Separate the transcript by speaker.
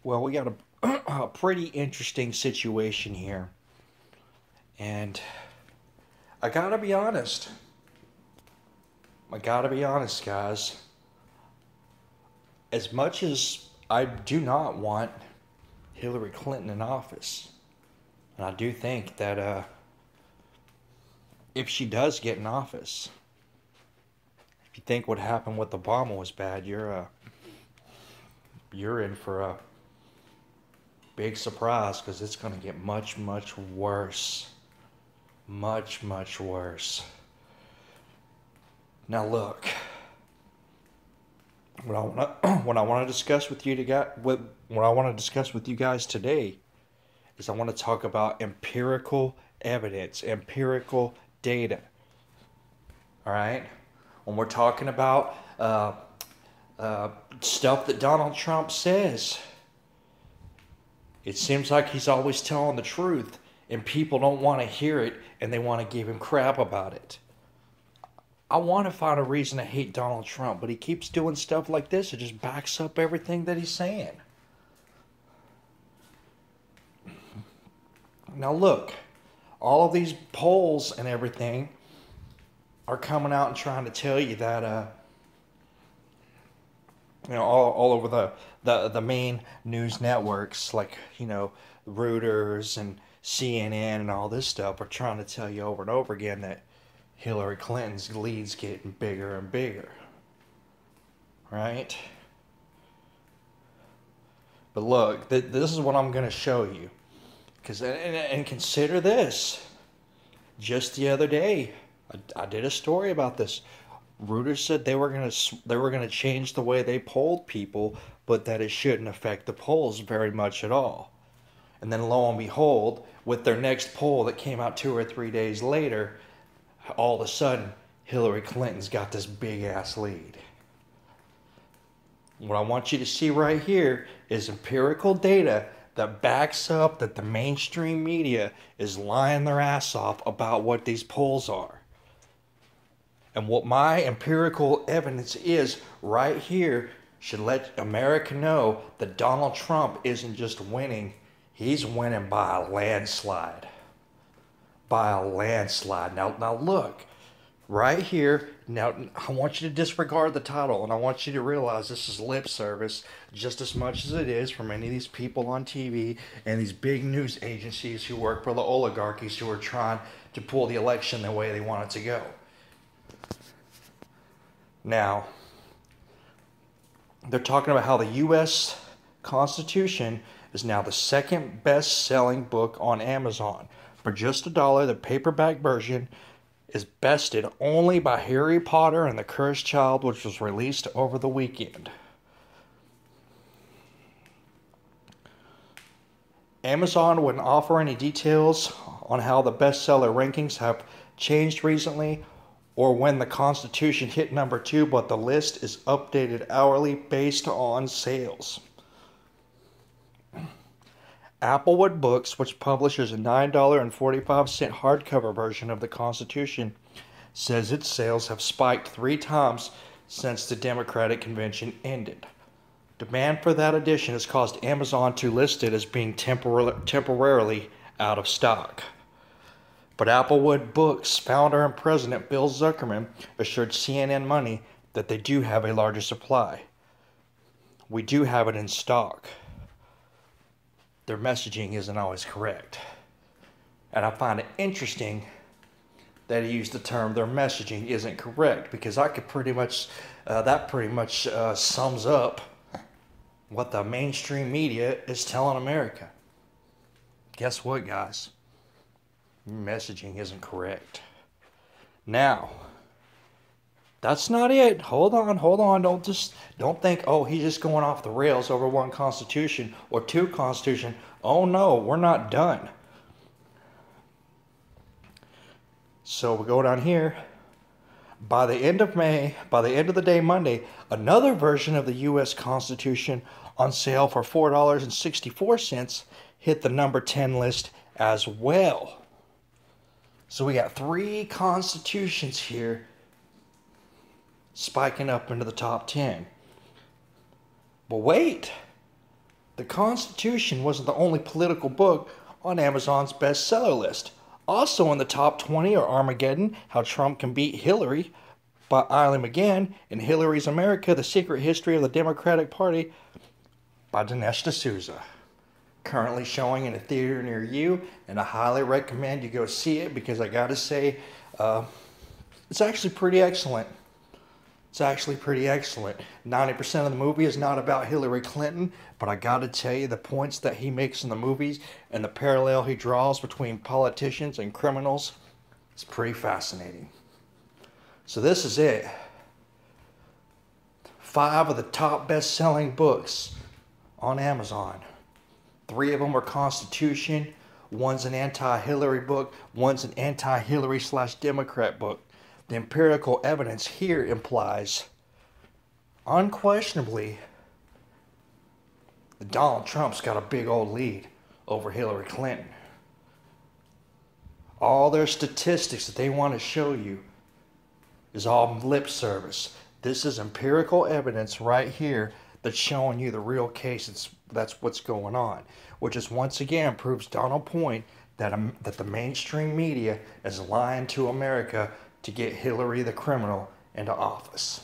Speaker 1: Well, we got a pretty interesting situation here. And I gotta be honest. I gotta be honest, guys. As much as I do not want Hillary Clinton in office, and I do think that if she does get in office, if you think what happened with Obama was bad, you're in for a big surprise because it's going to get much, much worse. Much, much worse. Now look, what I want to discuss with you what I want to discuss with you guys today is I want to talk about empirical evidence, empirical data. All right, when we're talking about stuff that Donald Trump says, it seems like he's always telling the truth, and people don't want to hear it, and they want to give him crap about it. I want to find a reason to hate Donald Trump, but he keeps doing stuff like this. It just backs up everything that he's saying. Now look, all of these polls and everything are coming out and trying to tell you that, all over the main news networks like, Reuters and CNN and all this stuff are trying to tell you over and over again that Hillary Clinton's lead's getting bigger and bigger. Right? But look, this is what I'm going to show you. And consider this. Just the other day, I did a story about this. Reuters said they were gonna change the way they polled people, but that it shouldn't affect the polls very much at all. And then lo and behold, with their next poll that came out 2 or 3 days later, all of a sudden Hillary Clinton's got this big ass lead. What I want you to see right here is empirical data that backs up that the mainstream media is lying their ass off about what these polls are. And what my empirical evidence is right here should let America know that Donald Trump isn't just winning, he's winning by a landslide. By a landslide. Now look, right here, now I want you to disregard the title, and I want you to realize this is lip service just as much as it is for many of these people on TV and these big news agencies who work for the oligarchies who are trying to pull the election the way they want it to go. Now, they're talking about how the U.S. Constitution is now the second best-selling book on Amazon. For just $1, the paperback version is bested only by Harry Potter and the Cursed Child, which was released over the weekend. Amazon wouldn't offer any details on how the bestseller rankings have changed recently or when the Constitution hit number 2, but the list is updated hourly based on sales. Applewood Books, which publishes a $9.45 hardcover version of the Constitution, says its sales have spiked 3 times since the Democratic convention ended. Demand for that edition has caused Amazon to list it as being temporarily out of stock. But Applewood Books founder and president Bill Zuckerman assured CNN Money that they do have a larger supply. We do have it in stock. Their messaging isn't always correct. And I find it interesting that he used the term their messaging isn't correct, because I could pretty much sums up what the mainstream media is telling America. Guess what, guys? Messaging isn't correct. Now, that's not it. Hold on. Don't think, oh, he's just going off the rails over one constitution or 2 constitution. Oh no, we're not done. So we go down here. By the end of the day Monday, another version of the U.S. Constitution on sale for $4.64 hit the number 10 list as well. So we got 3 constitutions here spiking up into the top 10. But wait, The Constitution wasn't the only political book on Amazon's bestseller list. Also in the top 20 are Armageddon, How Trump Can Beat Hillary by Eileen McGann, and Hillary's America, The Secret History of the Democratic Party by Dinesh D'Souza. Currently showing in a theater near you, and I highly recommend you go see it because I gotta say, it's actually pretty excellent. It's actually pretty excellent. 90% of the movie is not about Hillary Clinton, but I gotta tell you, the points that he makes in the movies and the parallel he draws between politicians and criminals, it's pretty fascinating. So this is it. 5 of the top best-selling books on Amazon. 3 of them are Constitution, one's an anti-Hillary book, one's an anti-Hillary/Democrat book. The empirical evidence here implies, unquestionably, that Donald Trump's got a big old lead over Hillary Clinton. All their statistics that they want to show you is all lip service. This is empirical evidence right here that's showing you the real case. That's what's going on, which is once again proves Donald's point that the mainstream media is lying to America to get Hillary the criminal into office.